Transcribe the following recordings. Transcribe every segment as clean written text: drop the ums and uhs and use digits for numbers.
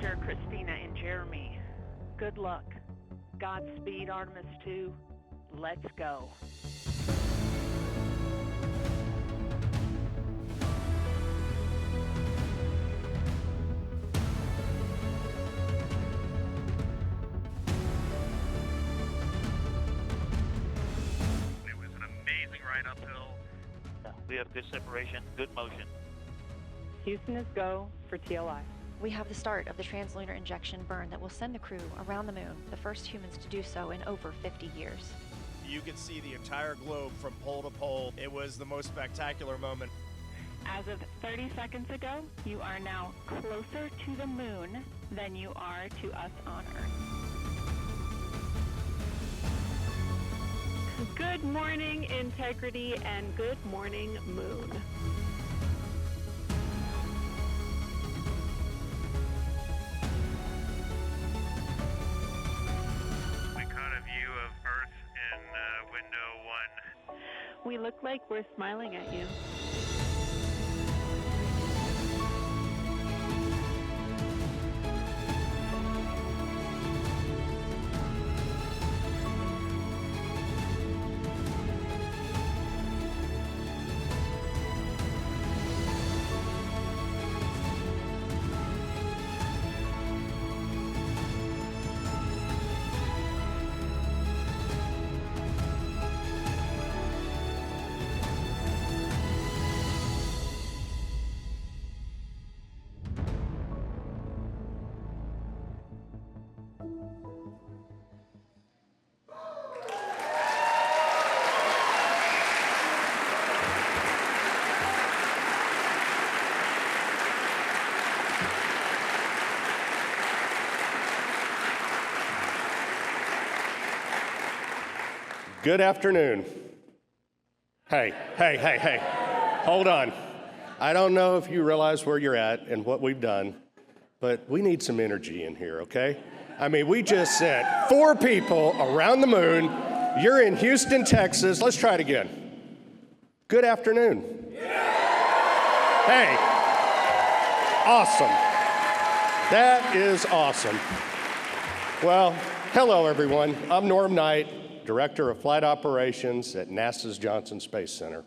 Dr. Christina and Jeremy. Good luck. Godspeed, Artemis II. Let's go. It was an amazing ride uphill. We have good separation, good motion. Houston is go for TLI. We have the start of the translunar injection burn that will send the crew around the moon, the first humans to do so in over 50 years. You could see the entire globe from pole to pole. It was the most spectacular moment. As of 30 seconds ago, you are now closer to the moon than you are to us on Earth. Good morning, Integrity, and good morning, Moon. We caught a view of Earth in window 1. We look like we're smiling at you. Good afternoon. Hey. Hold on. I don't know if you realize where you're at and what we've done, but we need some energy in here, okay? I mean, we just sent 4 people around the moon. You're in Houston, Texas. Let's try it again. Good afternoon. Hey. Awesome. That is awesome. Well, hello, everyone. I'm Norm Knight, Director of Flight Operations at NASA's Johnson Space Center.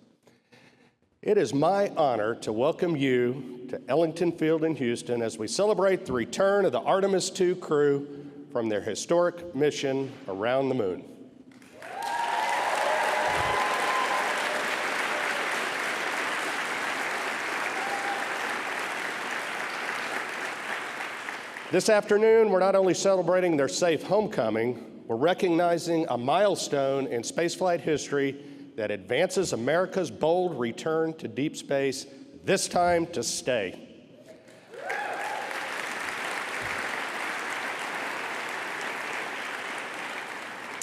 It is my honor to welcome you to Ellington Field in Houston as we celebrate the return of the Artemis II crew from their historic mission around the moon. This afternoon, we're not only celebrating their safe homecoming, we're recognizing a milestone in spaceflight history that advances America's bold return to deep space, this time to stay.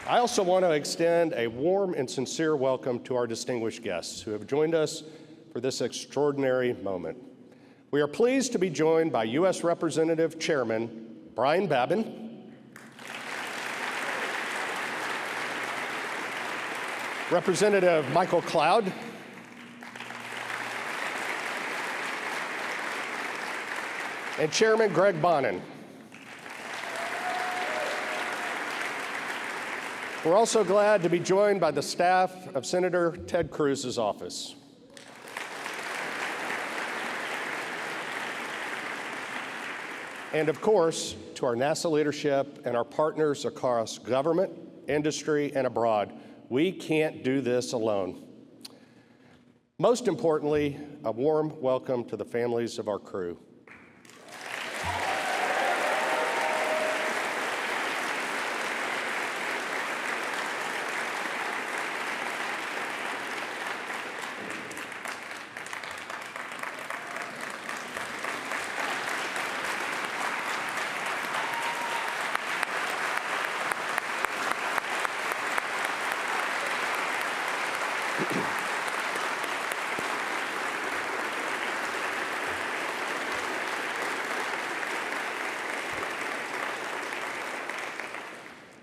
I also want to extend a warm and sincere welcome to our distinguished guests who have joined us for this extraordinary moment. We are pleased to be joined by U.S. Representative Chairman Brian Babin, Representative Michael Cloud, and Chairman Greg Bonin. We're also glad to be joined by the staff of Senator Ted Cruz's office. And of course, to our NASA leadership and our partners across government, industry, and abroad. We can't do this alone. Most importantly, a warm welcome to the families of our crew.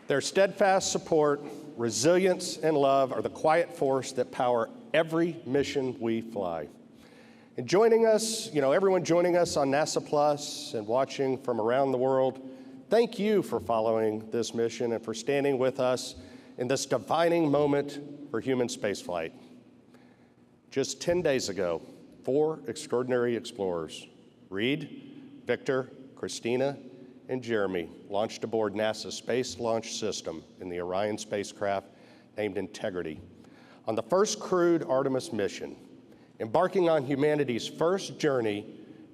Their steadfast support, resilience, and love are the quiet force that power every mission we fly. And joining us, everyone joining us on NASA Plus and watching from around the world, thank you for following this mission and for standing with us in this defining moment for human spaceflight. Just 10 days ago, 4 extraordinary explorers, Reid, Victor, Christina, and Jeremy, launched aboard NASA's Space Launch System in the Orion spacecraft named Integrity on the first crewed Artemis mission, embarking on humanity's first journey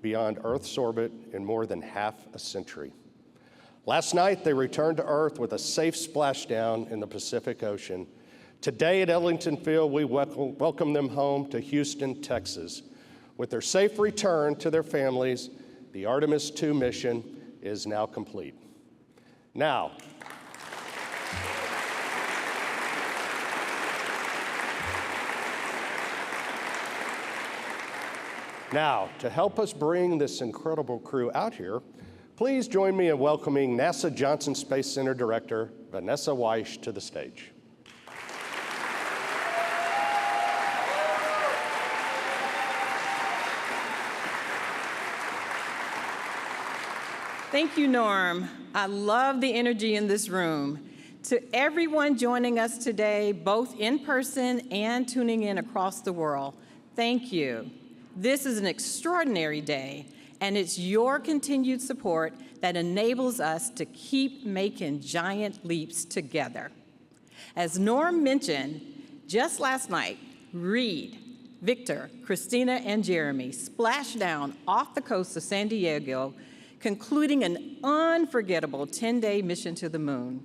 beyond Earth's orbit in more than half a century. Last night, they returned to Earth with a safe splashdown in the Pacific Ocean. Today at Ellington Field, we welcome them home to Houston, Texas. With their safe return to their families, the Artemis II mission is now complete. Now, to help us bring this incredible crew out here, please join me in welcoming NASA Johnson Space Center Director Vanessa Weish to the stage. Thank you, Norm. I love the energy in this room. To everyone joining us today, both in person and tuning in across the world, thank you. This is an extraordinary day, and it's your continued support that enables us to keep making giant leaps together. As Norm mentioned, just last night, Reid, Victor, Christina, and Jeremy splashed down off the coast of San Diego, concluding an unforgettable 10-day mission to the moon.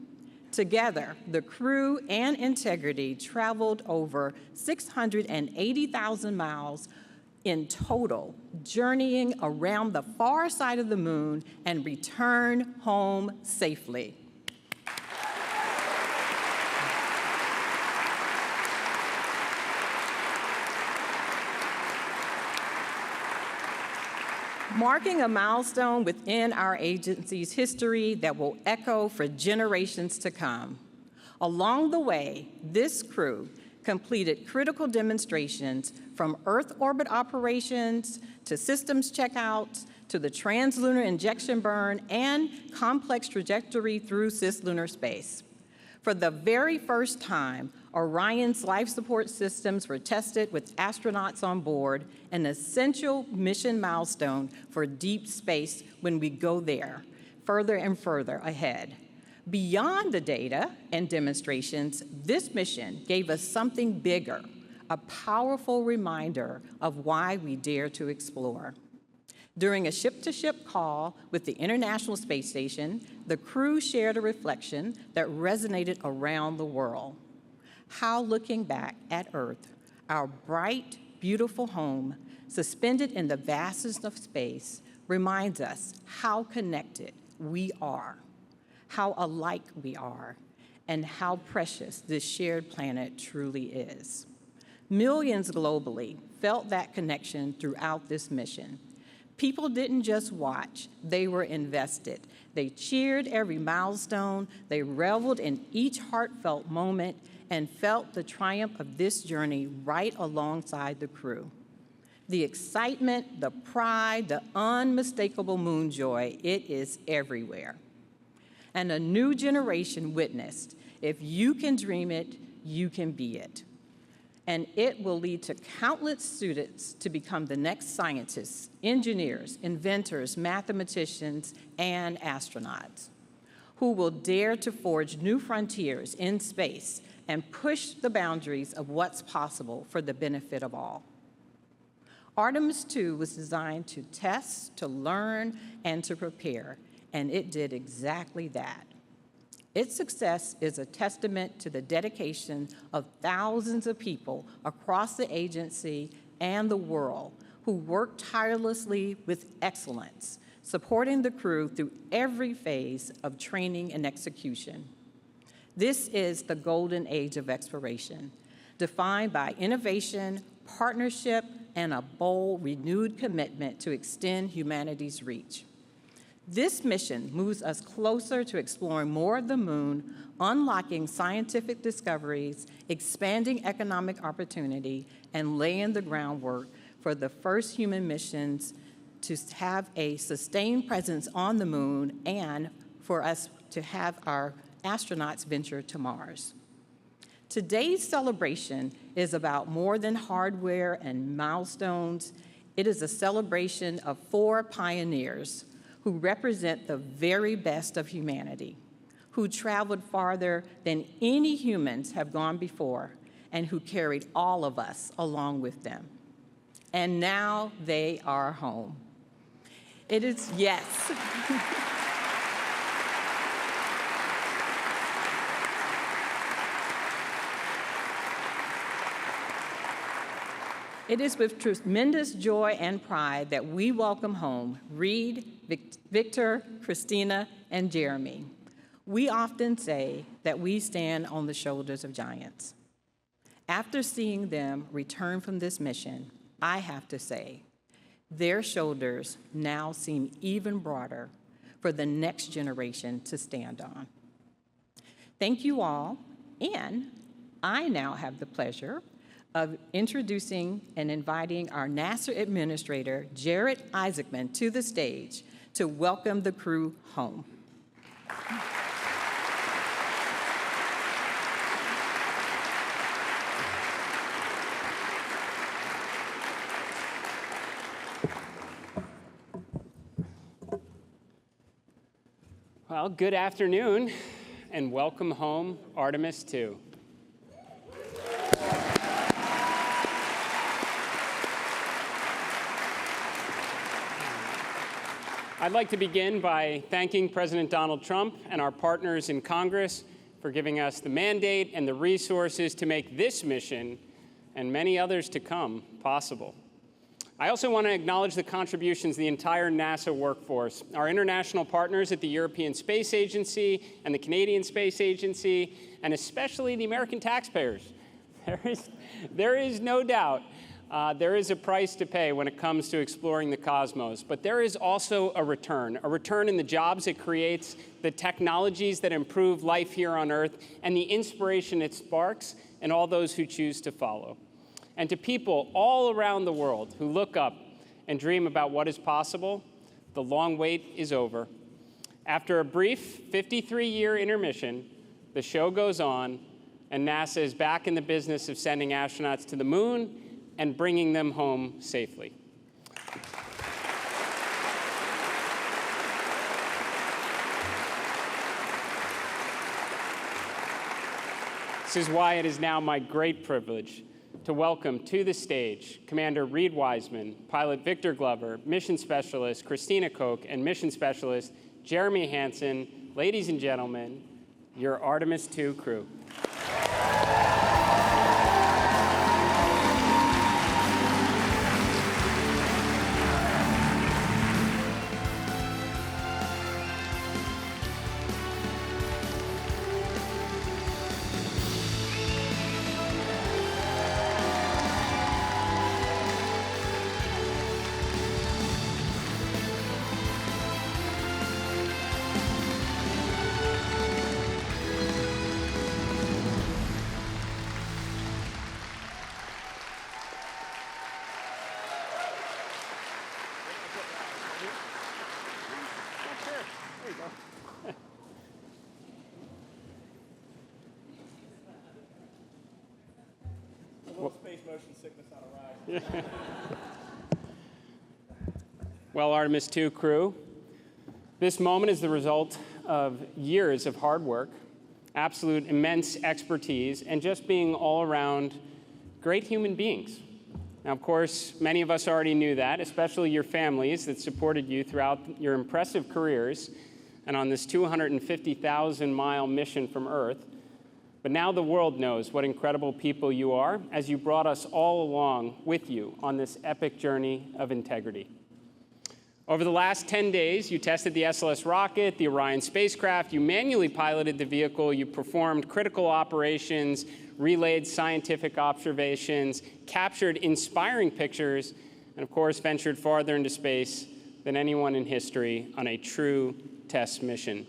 Together, the crew and Integrity traveled over 680,000 miles in total, journeying around the far side of the moon and return home safely. Marking a milestone within our agency's history that will echo for generations to come. Along the way, this crew completed critical demonstrations from Earth orbit operations to systems checkouts to the translunar injection burn and complex trajectory through cislunar space. For the very first time, Orion's life support systems were tested with astronauts on board, an essential mission milestone for deep space when we go there, further and further ahead. Beyond the data and demonstrations, this mission gave us something bigger, a powerful reminder of why we dare to explore. During a ship-to-ship call with the International Space Station, the crew shared a reflection that resonated around the world. How looking back at Earth, our bright, beautiful home, suspended in the vastness of space, reminds us how connected we are, how alike we are, and how precious this shared planet truly is. Millions globally felt that connection throughout this mission. People didn't just watch, they were invested. They cheered every milestone, they reveled in each heartfelt moment, and felt the triumph of this journey right alongside the crew. The excitement, the pride, the unmistakable moon joy, it is everywhere. And a new generation witnessed, if you can dream it, you can be it. And it will lead to countless students to become the next scientists, engineers, inventors, mathematicians, and astronauts, who will dare to forge new frontiers in space and push the boundaries of what's possible for the benefit of all. Artemis II was designed to test, to learn, and to prepare, and it did exactly that. Its success is a testament to the dedication of thousands of people across the agency and the world who worked tirelessly with excellence, supporting the crew through every phase of training and execution. This is the golden age of exploration, defined by innovation, partnership, and a bold, renewed commitment to extend humanity's reach. This mission moves us closer to exploring more of the moon, unlocking scientific discoveries, expanding economic opportunity, and laying the groundwork for the first human missions to have a sustained presence on the moon and for us to have our astronauts venture to Mars. Today's celebration is about more than hardware and milestones. It is a celebration of 4 pioneers who represent the very best of humanity, who traveled farther than any humans have gone before, and who carried all of us along with them. And now they are home. It is, yes. It is with tremendous joy and pride that we welcome home Reid, Victor, Christina, and Jeremy. We often say that we stand on the shoulders of giants. After seeing them return from this mission, I have to say, their shoulders now seem even broader for the next generation to stand on. Thank you all, and I now have the pleasure of introducing and inviting our NASA Administrator, Jeremy Hansen, to the stage to welcome the crew home. Well, good afternoon, and welcome home, Artemis II. I'd like to begin by thanking President Donald Trump and our partners in Congress for giving us the mandate and the resources to make this mission and many others to come possible. I also want to acknowledge the contributions of the entire NASA workforce, our international partners at the European Space Agency and the Canadian Space Agency, and especially the American taxpayers. There is no doubt there is a price to pay when it comes to exploring the cosmos, but there is also a return in the jobs it creates, the technologies that improve life here on Earth, and the inspiration it sparks in all those who choose to follow. And to people all around the world who look up and dream about what is possible, the long wait is over. After a brief 53-year intermission, the show goes on, and NASA is back in the business of sending astronauts to the moon and bringing them home safely. This is why it is now my great privilege to welcome to the stage Commander Reid Wiseman, Pilot Victor Glover, Mission Specialist Christina Koch, and Mission Specialist Jeremy Hansen. Ladies and gentlemen, your Artemis II crew. Well, Artemis II crew, this moment is the result of years of hard work, absolute immense expertise, and just being all around great human beings. Now, of course, many of us already knew that, especially your families that supported you throughout your impressive careers and on this 250,000-mile mission from Earth. But now the world knows what incredible people you are as you brought us all along with you on this epic journey of integrity. Over the last 10 days, you tested the SLS rocket, the Orion spacecraft, you manually piloted the vehicle, you performed critical operations, relayed scientific observations, captured inspiring pictures, and of course ventured farther into space than anyone in history on a true test mission.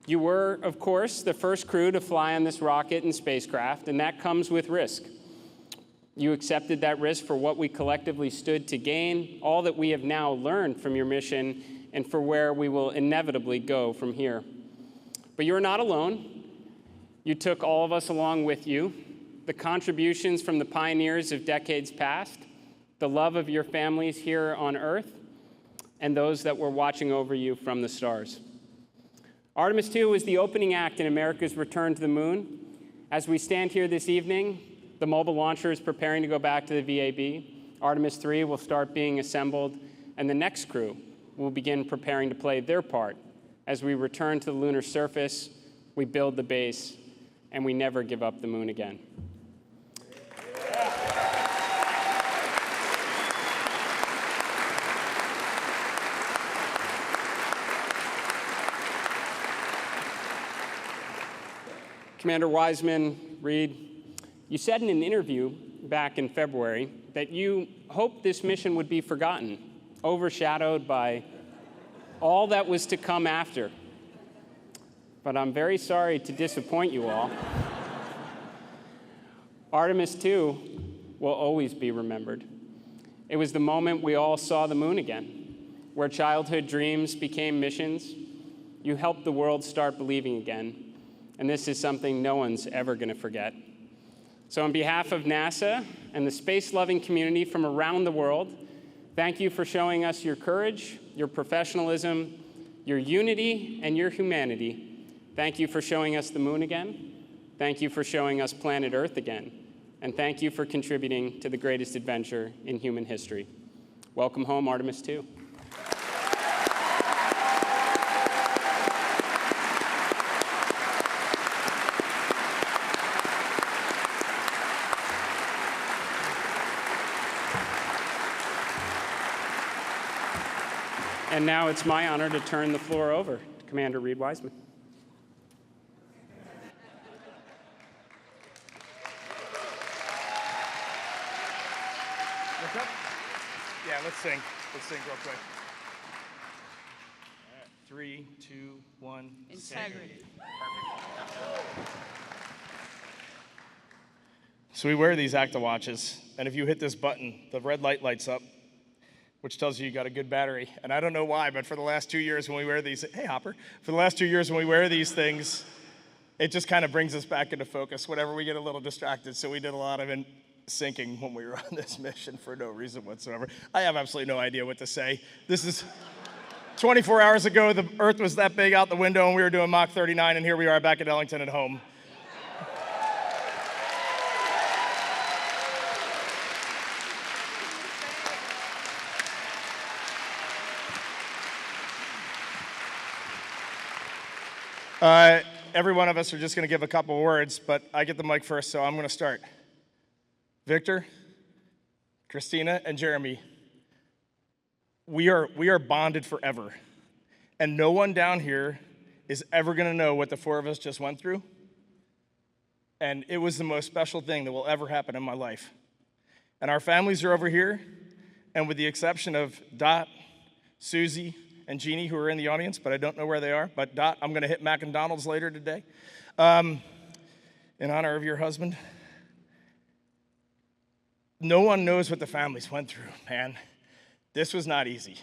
You were, of course, the first crew to fly on this rocket and spacecraft, and that comes with risk. You accepted that risk for what we collectively stood to gain, all that we have now learned from your mission, and for where we will inevitably go from here. But you're not alone. You took all of us along with you. The contributions from the pioneers of decades past, the love of your families here on Earth, and those that were watching over you from the stars. Artemis II was the opening act in America's return to the moon. As we stand here this evening, the mobile launcher is preparing to go back to the VAB. Artemis III will start being assembled, and the next crew will begin preparing to play their part. As we return to the lunar surface, we build the base, and we never give up the moon again. Commander Wiseman, Reid, you said in an interview back in February that you hoped this mission would be forgotten, overshadowed by all that was to come after. But I'm very sorry to disappoint you all. Artemis II will always be remembered. It was the moment we all saw the moon again, where childhood dreams became missions. You helped the world start believing again. And this is something no one's ever going to forget. So on behalf of NASA and the space-loving community from around the world, thank you for showing us your courage, your professionalism, your unity, and your humanity. Thank you for showing us the moon again. Thank you for showing us planet Earth again. And thank you for contributing to the greatest adventure in human history. Welcome home, Artemis II. And now it's my honor to turn the floor over to Commander Reid Wiseman. What's up? Yeah, let's sing. Let's sing real quick. All right, 3, 2, 1. Integrity. So we wear these Acta watches, and if you hit this button, the red light lights up, which tells you got a good battery. And I don't know why, but for the last 2 years when we wear these, hey Hopper, for the last 2 years when we wear these things, it just kind of brings us back into focus whenever we get a little distracted. So we did a lot of syncing when we were on this mission for no reason whatsoever. I have absolutely no idea what to say. This is 24 hours ago, the Earth was that big out the window and we were doing Mach 39, and here we are back at Ellington at home. Every one of us are just going to give a couple words, but I get the mic first, so I'm going to start. Victor, Christina, and Jeremy, we are bonded forever. And no one down here is ever going to know what the four of us just went through. And it was the most special thing that will ever happen in my life. And our families are over here, and with the exception of Dot, Susie, and Jeannie, who are in the audience, but I don't know where they are. But Dot, I'm going to hit Mac and Donald's later today in honor of your husband. No one knows what the families went through, man. This was not easy.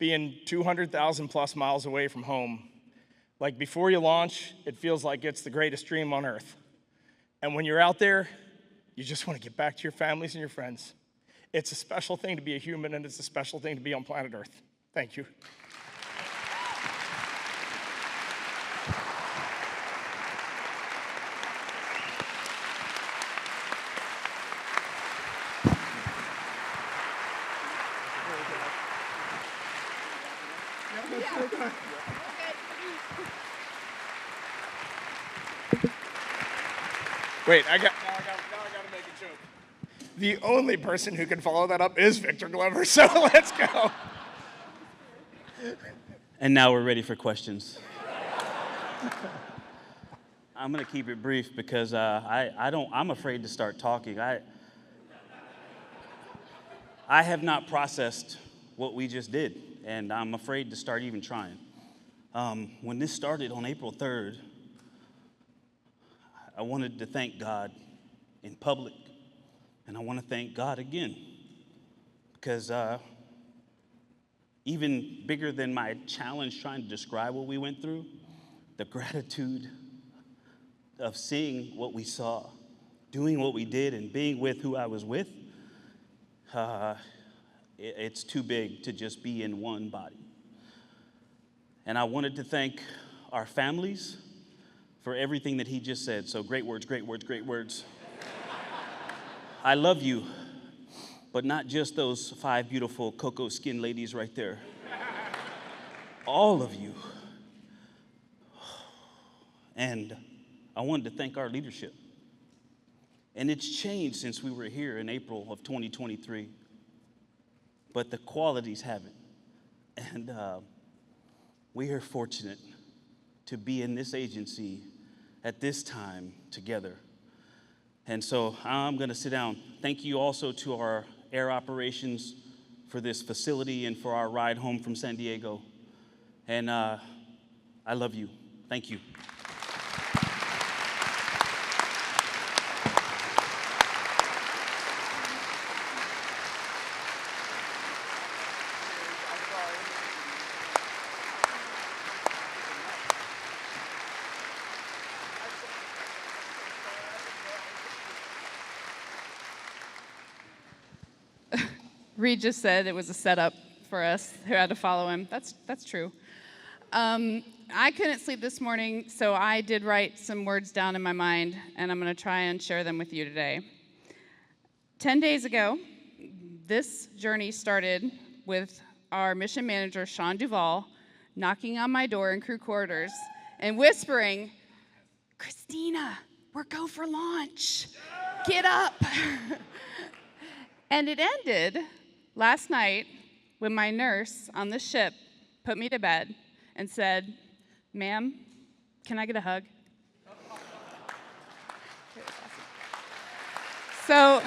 Being 200,000 plus miles away from home, like before you launch, it feels like it's the greatest dream on Earth. And when you're out there, you just want to get back to your families and your friends. It's a special thing to be a human, and it's a special thing to be on planet Earth. Thank you. Wait, now I got to make a joke. The only person who can follow that up is Victor Glover, so let's go. And now we're ready for questions. I'm going to keep it brief because I'm afraid to start talking. I have not processed what we just did, and I'm afraid to start even trying. When this started on April 3rd, I wanted to thank God in public, And I want to thank God again, because even bigger than my challenge trying to describe what we went through, the gratitude of seeing what we saw, doing what we did, and being with who I was with, it's too big to just be in one body. And I wanted to thank our families for everything that he just said. So great words, great words, great words. I love you, but not just those 5 beautiful cocoa skin ladies right there. All of you. And I wanted to thank our leadership. And it's changed since we were here in April of 2023. But the qualities haven't. And we are fortunate to be in this agency at this time together. And so I'm going to sit down. Thank you also to our air operations for this facility and for our ride home from San Diego. And I love you. Thank you. Reid just said it was a setup for us who had to follow him. That's true. I couldn't sleep this morning, so I did write some words down in my mind, and I'm going to try and share them with you today. 10 days ago, this journey started with our mission manager, Sean Duvall, knocking on my door in crew quarters and whispering, "Christina, we're go for launch. Get up." And it ended last night when my nurse on the ship put me to bed and said, "Ma'am, can I get a hug?" So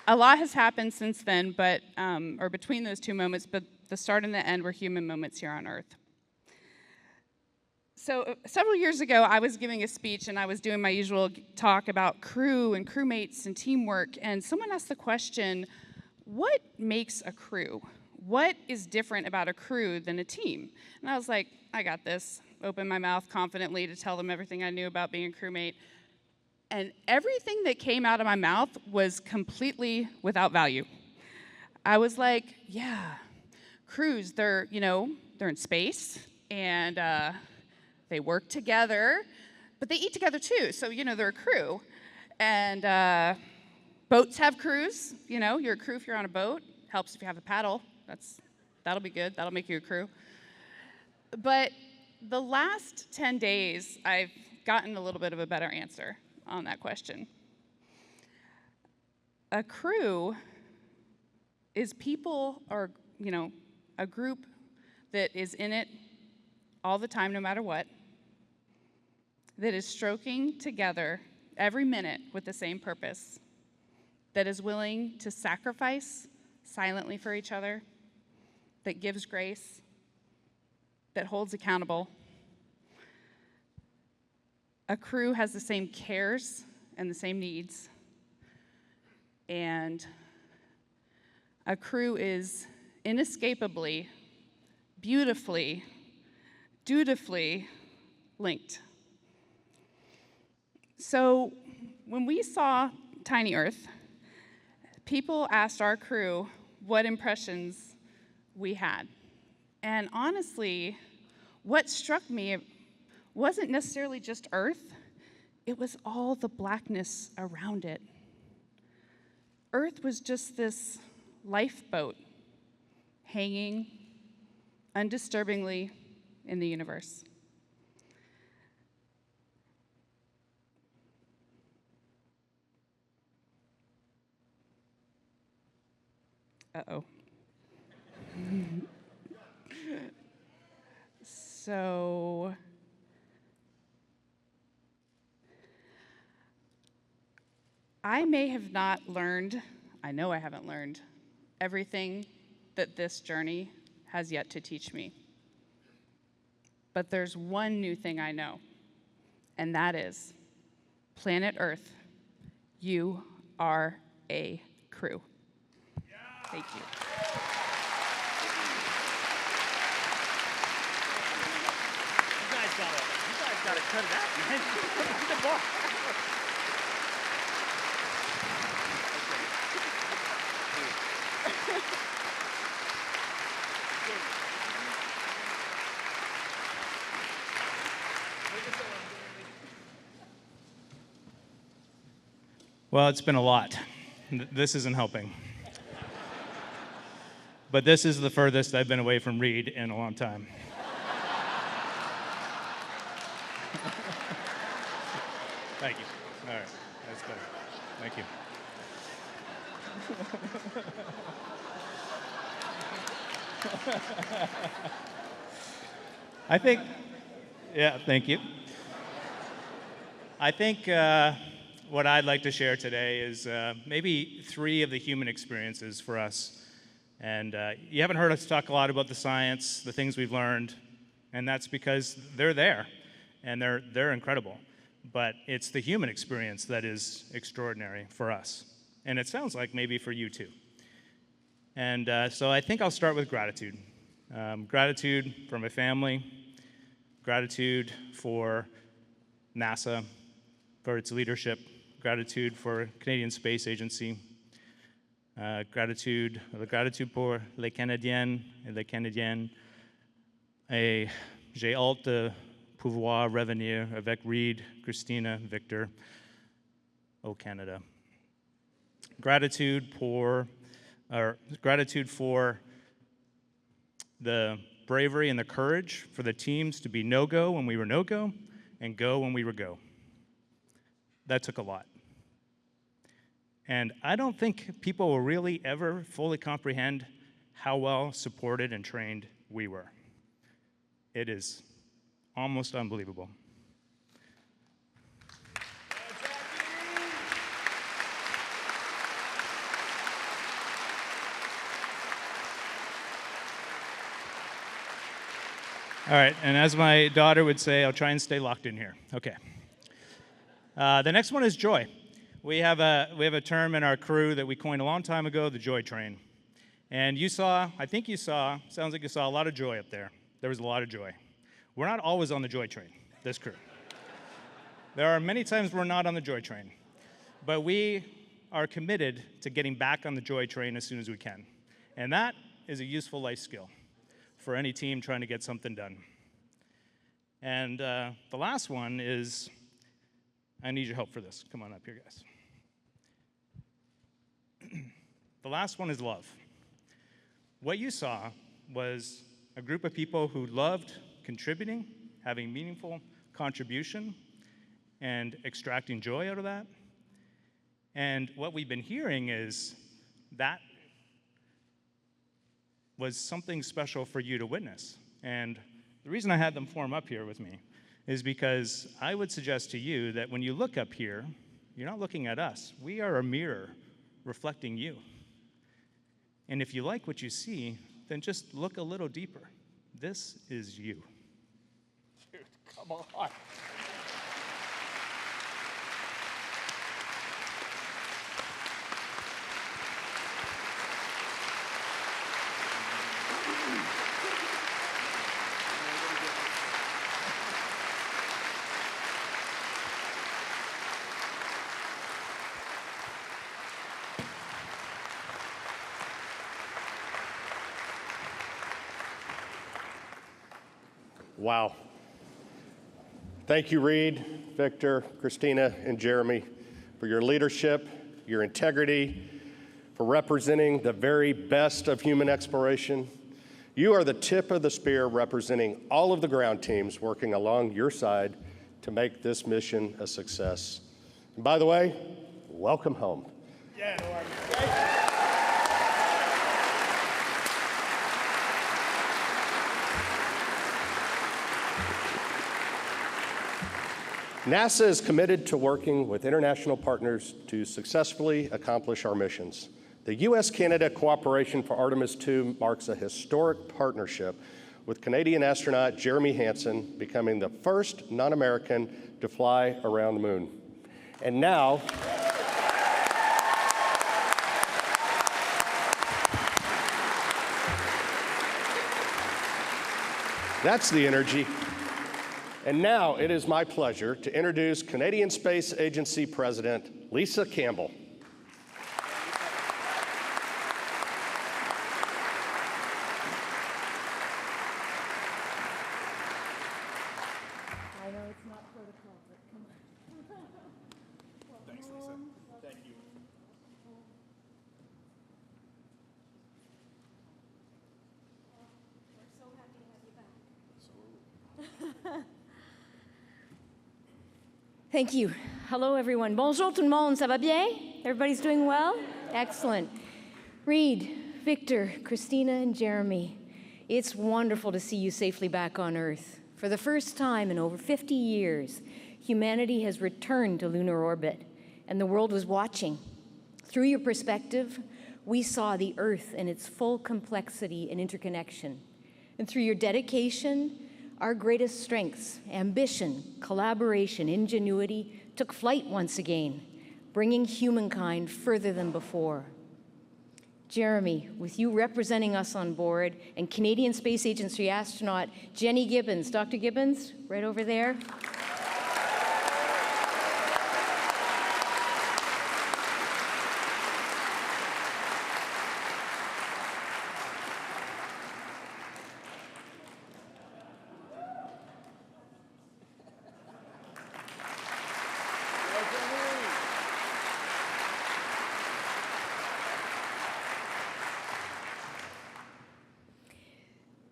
a lot has happened since then, but or between those two moments, but the start and the end were human moments here on Earth. So several years ago, I was giving a speech, and I was doing my usual talk about crew and crewmates and teamwork, and someone asked the question, what makes a crew? What is different about a crew than a team? And I was like, I got this. Opened my mouth confidently to tell them everything I knew about being a crewmate. And everything that came out of my mouth was completely without value. I was like, yeah, crews, they're in space, and they work together, but they eat together too, so, they're a crew. And boats have crews, you're a crew if you're on a boat. Helps if you have a paddle. That'll be good, that'll make you a crew. But the last 10 days, I've gotten a little bit of a better answer on that question. A crew is people or, a group that is in it all the time, no matter what, that is stroking together every minute with the same purpose, that is willing to sacrifice silently for each other, that gives grace, that holds accountable. A crew has the same cares and the same needs, and a crew is inescapably, beautifully, dutifully linked. So when we saw Tiny Earth, people asked our crew what impressions we had. And honestly, what struck me wasn't necessarily just Earth, it was all the blackness around it. Earth was just this lifeboat hanging undisturbingly in the universe. Uh-oh. So I may have not learned, I know I haven't learned, everything that this journey has yet to teach me. But there's one new thing I know, and that is planet Earth. You are a crew. Thank you. You guys gotta cut it out, man. The bar. Well, it's been a lot. This isn't helping. But this is the furthest I've been away from Reid in a long time. Thank you. All right, that's better. Thank you. Thank you. I think what I'd like to share today is maybe 3 of the human experiences for us. And you haven't heard us talk a lot about the science, the things we've learned, and that's because they're there, and they're incredible. But it's the human experience that is extraordinary for us. And it sounds like maybe for you too. And so I think I'll start with gratitude. Gratitude for my family, gratitude for NASA, for its leadership, gratitude for Canadian Space Agency, gratitude pour les Canadiennes et les Canadiens, et j'ai hâte de pouvoir revenir avec Reid, Christina, Victor, au Canada. Gratitude for the bravery and the courage for the teams to be no-go when we were no-go and go when we were go. That took a lot. And I don't think people will really ever fully comprehend how well supported and trained we were. It is almost unbelievable. All right, and as my daughter would say, I'll try and stay locked in here. Okay. The next one is joy. We have a term in our crew that we coined a long time ago, the joy train. And sounds like you saw a lot of joy up there. There was a lot of joy. We're not always on the joy train, this crew. There are many times we're not on the joy train. But we are committed to getting back on the joy train as soon as we can. And that is a useful life skill for any team trying to get something done. And the last one is, I need your help for this. Come on up here, guys. The last one is love. What you saw was a group of people who loved contributing, having meaningful contribution, and extracting joy out of that. And what we've been hearing is that was something special for you to witness. And the reason I had them form up here with me is because I would suggest to you that when you look up here, you're not looking at us. We are a mirror reflecting you. And if you like what you see, then just look a little deeper. This is you. Dude, come on. Wow. Thank you, Reid, Victor, Christina, and Jeremy, for your leadership, your integrity, for representing the very best of human exploration. You are the tip of the spear representing all of the ground teams working along your side to make this mission a success. And by the way, welcome home. Yeah. NASA is committed to working with international partners to successfully accomplish our missions. The U.S.-Canada cooperation for Artemis II marks a historic partnership with Canadian astronaut Jeremy Hansen becoming the first non-American to fly around the moon. And now, that's the energy. And now it is my pleasure to introduce Canadian Space Agency President Lisa Campbell. I know it's not protocol, but come on. Thanks, Lisa. Thank you. We're so happy to have you back. Thank you. Hello, everyone. Bonjour tout le monde. Ça va bien? Everybody's doing well? Excellent. Reid, Victor, Christina, and Jeremy, it's wonderful to see you safely back on Earth. For the first time in over 50 years, humanity has returned to lunar orbit, and the world was watching. Through your perspective, we saw the Earth in its full complexity and interconnection. And through your dedication, our greatest strengths, ambition, collaboration, ingenuity, took flight once again, bringing humankind further than before. Jeremy, with you representing us on board, and Canadian Space Agency astronaut Jenny Gibbons. Dr. Gibbons, right over there.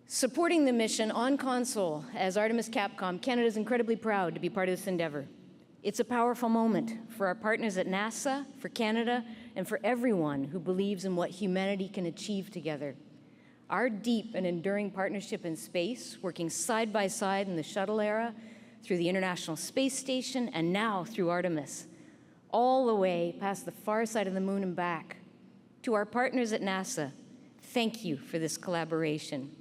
Supporting the mission on console as Artemis Capcom, Canada is incredibly proud to be part of this endeavor. It's a powerful moment for our partners at NASA, for Canada, and for everyone who believes in what humanity can achieve together. Our deep and enduring partnership in space, working side by side in the shuttle era, through the International Space Station, and now through Artemis, all the way past the far side of the moon and back. To our partners at NASA, thank you for this collaboration.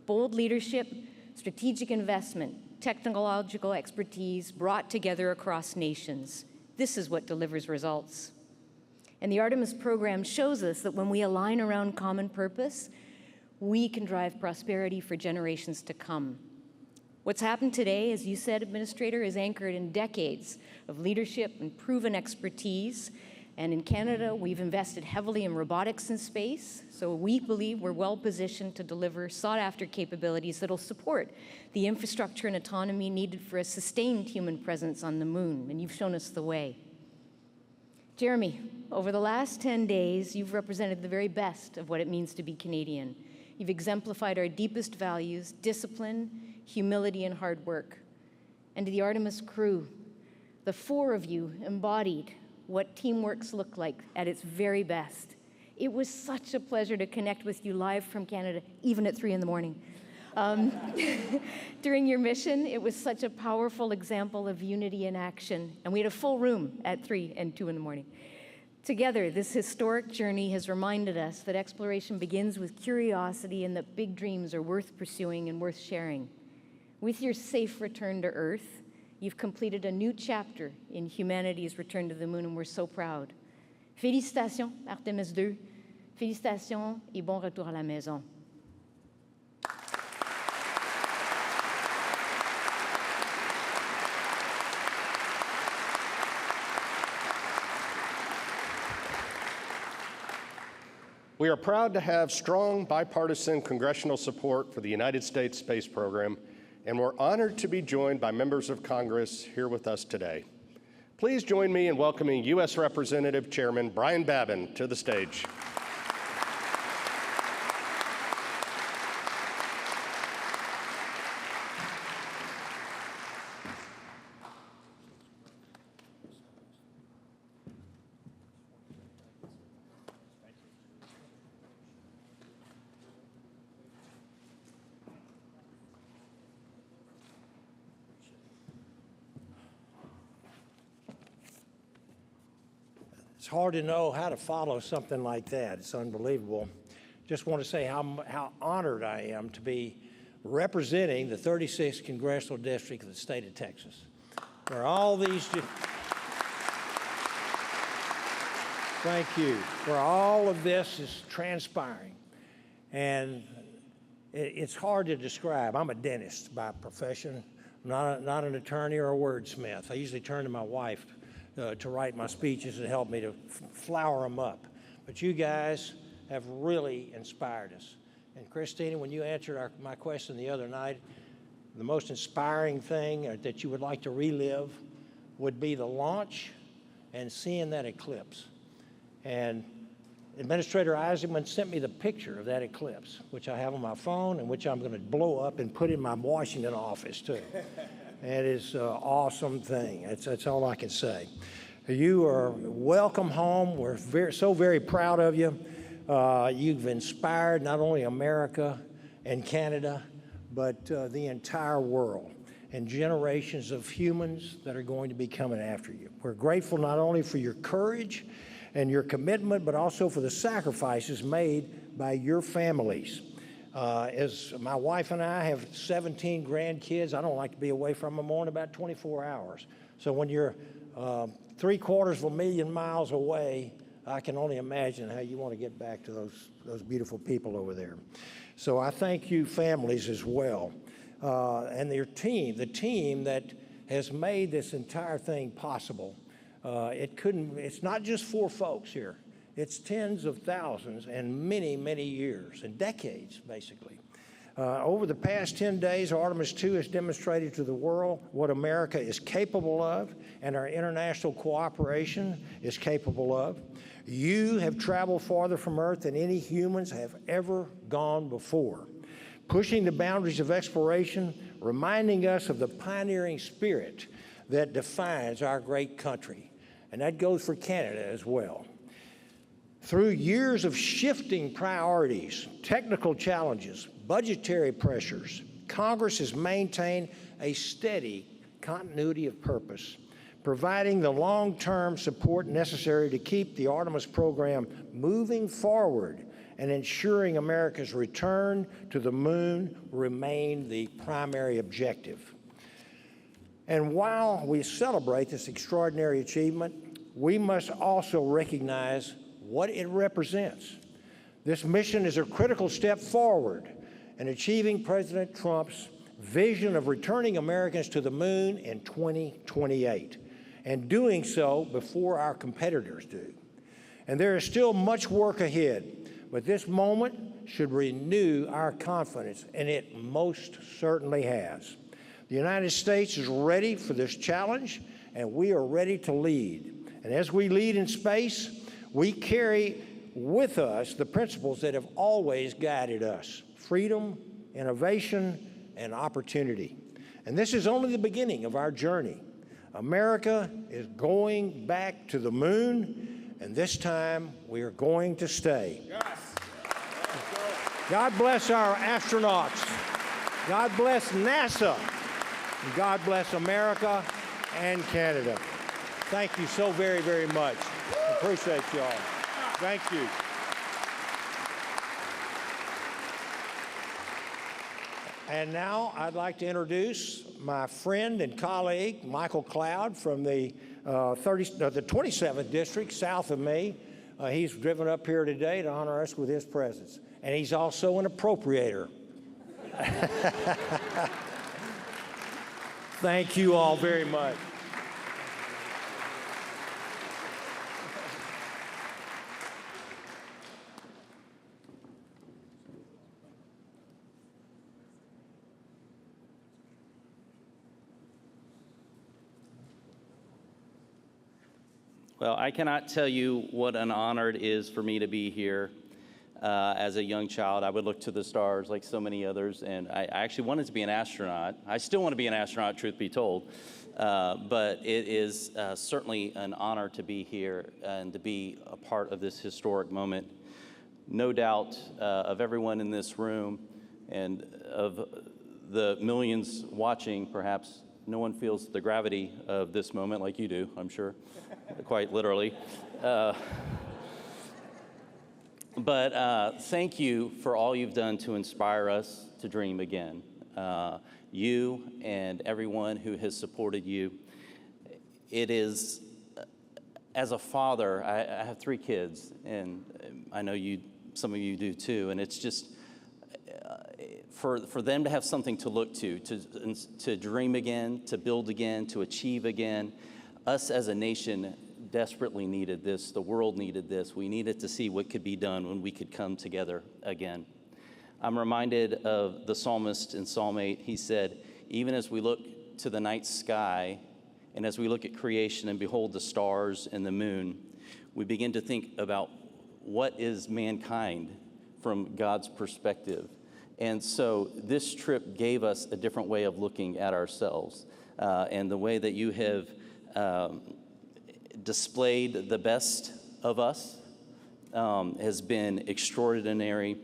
Bold leadership, strategic investment, technological expertise brought together across nations. This is what delivers results. And the Artemis program shows us that when we align around common purpose, we can drive prosperity for generations to come. What's happened today, as you said, Administrator, is anchored in decades of leadership and proven expertise. And in Canada, we've invested heavily in robotics in space, so we believe we're well positioned to deliver sought-after capabilities that'll support the infrastructure and autonomy needed for a sustained human presence on the moon, and you've shown us the way. Jeremy, over the last 10 days, you've represented the very best of what it means to be Canadian. You've exemplified our deepest values: discipline, humility, and hard work. And to the Artemis crew, the four of you embodied what teamworks look like at its very best. It was such a pleasure to connect with you live from Canada, even at 3 in the morning. During your mission, it was such a powerful example of unity in action, and we had a full room at 3 and 2 in the morning. Together, this historic journey has reminded us that exploration begins with curiosity and that big dreams are worth pursuing and worth sharing. With your safe return to Earth, you've completed a new chapter in humanity's return to the moon, and we're so proud. Félicitations, Artemis II. Félicitations et bon retour à la maison. We are proud to have strong bipartisan congressional support for the United States space program, and we're honored to be joined by members of Congress here with us today. Please join me in welcoming U.S. Representative Chairman Brian Babin to the stage. It's hard to know how to follow something like that. It's unbelievable. Just want to say how honored I am to be representing the 36th Congressional District of the state of Texas, where all these, thank you, where all of this is transpiring. And it's hard to describe. I'm a dentist by profession, not an attorney or a wordsmith. I usually turn to my wife to write my speeches and help me to flower them up. But you guys have really inspired us. And Christina, when you answered my question the other night, the most inspiring thing that you would like to relive would be the launch and seeing that eclipse. And Administrator Wiseman sent me the picture of that eclipse, which I have on my phone and which I'm going to blow up and put in my Washington office too. It is an awesome thing. That's all I can say. You are welcome home. We're so very proud of you. You've inspired not only America and Canada, but the entire world and generations of humans that are going to be coming after you. We're grateful not only for your courage and your commitment, but also for the sacrifices made by your families. As my wife and I have 17 grandkids, I don't like to be away from them more than about 24 hours. So when you're 750,000 miles away, I can only imagine how you want to get back to those beautiful people over there. So I thank you families as well. And your team, the team that has made this entire thing possible. It's not just 4 folks here. It's tens of thousands and many, many years and decades, basically. Over the past 10 days, Artemis II has demonstrated to the world what America is capable of and our international cooperation is capable of. You have traveled farther from Earth than any humans have ever gone before, pushing the boundaries of exploration, reminding us of the pioneering spirit that defines our great country. And that goes for Canada as well. Through years of shifting priorities, technical challenges, budgetary pressures, Congress has maintained a steady continuity of purpose, providing the long-term support necessary to keep the Artemis program moving forward and ensuring America's return to the moon remain the primary objective. And while we celebrate this extraordinary achievement, we must also recognize what it represents. This mission is a critical step forward in achieving President Trump's vision of returning Americans to the moon in 2028, and doing so before our competitors do. And there is still much work ahead, but this moment should renew our confidence, and it most certainly has. The United States is ready for this challenge, and we are ready to lead. And as we lead in space, we carry with us the principles that have always guided us: freedom, innovation, and opportunity. And this is only the beginning of our journey. America is going back to the moon, and this time we are going to stay. Yes. God bless our astronauts. God bless NASA. And God bless America and Canada. Thank you so very, very much. Appreciate you all. Thank you. And now I'd like to introduce my friend and colleague, Michael Cloud, from the 27th District, south of me. He's driven up here today to honor us with his presence. And he's also an appropriator. Thank you all very much. Well, I cannot tell you what an honor it is for me to be here. As a young child, I would look to the stars like so many others, and I actually wanted to be an astronaut. I still want to be an astronaut, truth be told, but it is certainly an honor to be here and to be a part of this historic moment. No doubt of everyone in this room and of the millions watching, perhaps no one feels the gravity of this moment like you do, I'm sure, quite literally. But thank you for all you've done to inspire us to dream again. you and everyone who has supported you. It is, as a father, I have 3 kids, and I know some of you do too, and it's just, for them to have something to look to dream again, to build again, to achieve again. Us as a nation desperately needed this. The world needed this. We needed to see what could be done when we could come together again. I'm reminded of the psalmist in Psalm 8. He said, even as we look to the night sky and as we look at creation and behold the stars and the moon, we begin to think about what is mankind from God's perspective. And so this trip gave us a different way of looking at ourselves. And the way that you have displayed the best of us has been extraordinary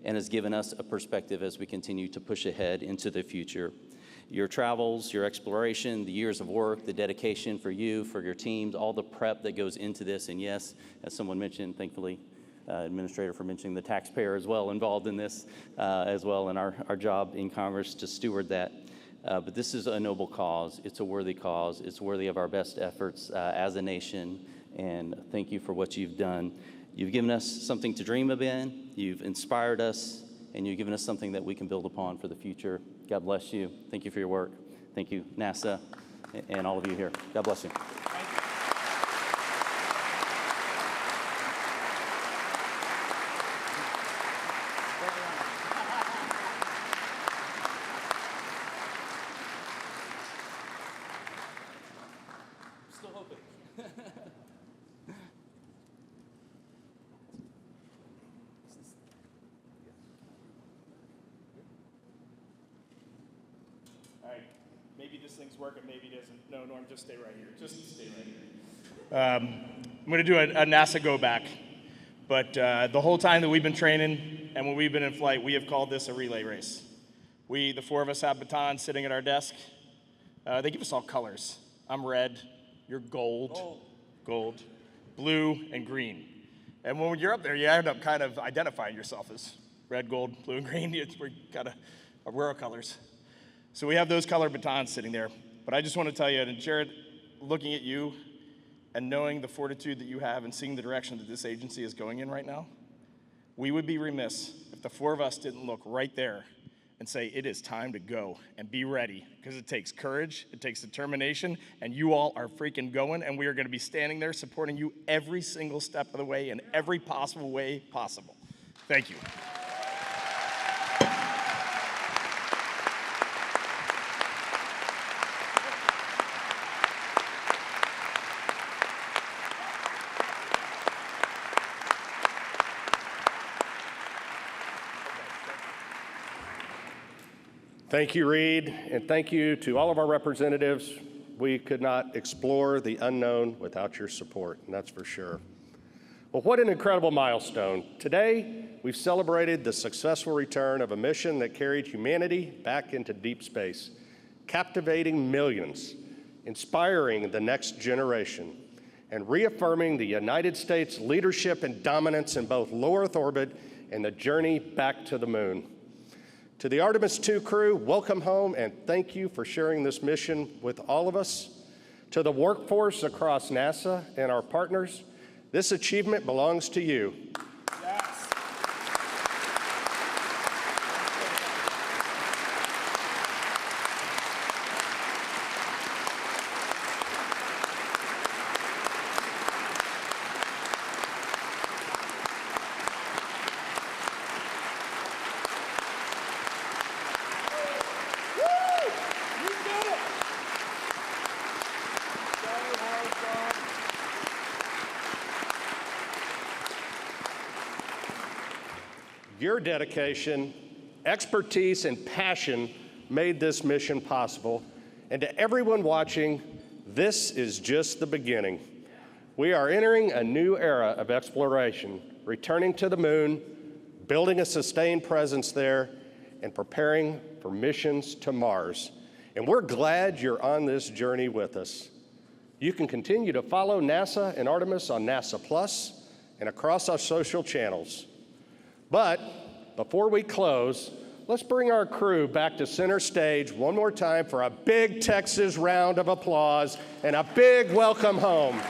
and has given us a perspective as we continue to push ahead into the future. Your travels, your exploration, the years of work, the dedication for you, for your teams, all the prep that goes into this. And yes, as someone mentioned, thankfully, Administrator for mentioning the taxpayer as well involved in this as well, and our job in Congress to steward that. But this is a noble cause. It's a worthy cause. It's worthy of our best efforts as a nation, and thank you for what you've done. You've given us something to dream of in, you've inspired us, and you've given us something that we can build upon for the future. God bless you. Thank you for your work. Thank you, NASA, and all of you here. God bless you. Maybe this thing's working, maybe it isn't. No, Norm, just stay right here. Just stay right here. I'm going to do a NASA go back. But the whole time that we've been training and when we've been in flight, we have called this a relay race. The 4 of us have batons sitting at our desk. They give us all colors. I'm red, you're gold, blue, and green. And when you're up there, you end up kind of identifying yourself as red, gold, blue, and green. We're kind of our colors. So we have those color batons sitting there. But I just want to tell you, and Jared, looking at you and knowing the fortitude that you have and seeing the direction that this agency is going in right now, we would be remiss if the 4 of us didn't look right there and say, it is time to go and be ready, because it takes courage, it takes determination, and you all are freaking going, and we are going to be standing there supporting you every single step of the way in every possible way possible. Thank you. Thank you, Reid, and thank you to all of our representatives. We could not explore the unknown without your support, and that's for sure. Well, what an incredible milestone. Today, we've celebrated the successful return of a mission that carried humanity back into deep space, captivating millions, inspiring the next generation, and reaffirming the United States' leadership and dominance in both low Earth orbit and the journey back to the moon. To the Artemis II crew, welcome home, and thank you for sharing this mission with all of us. To the workforce across NASA and our partners, this achievement belongs to you. Your dedication, expertise, and passion made this mission possible. And to everyone watching, this is just the beginning. We are entering a new era of exploration, returning to the moon, building a sustained presence there, and preparing for missions to Mars. And we're glad you're on this journey with us. You can continue to follow NASA and Artemis on NASA Plus and across our social channels. But before we close, let's bring our crew back to center stage one more time for a big Texas round of applause and a big welcome home.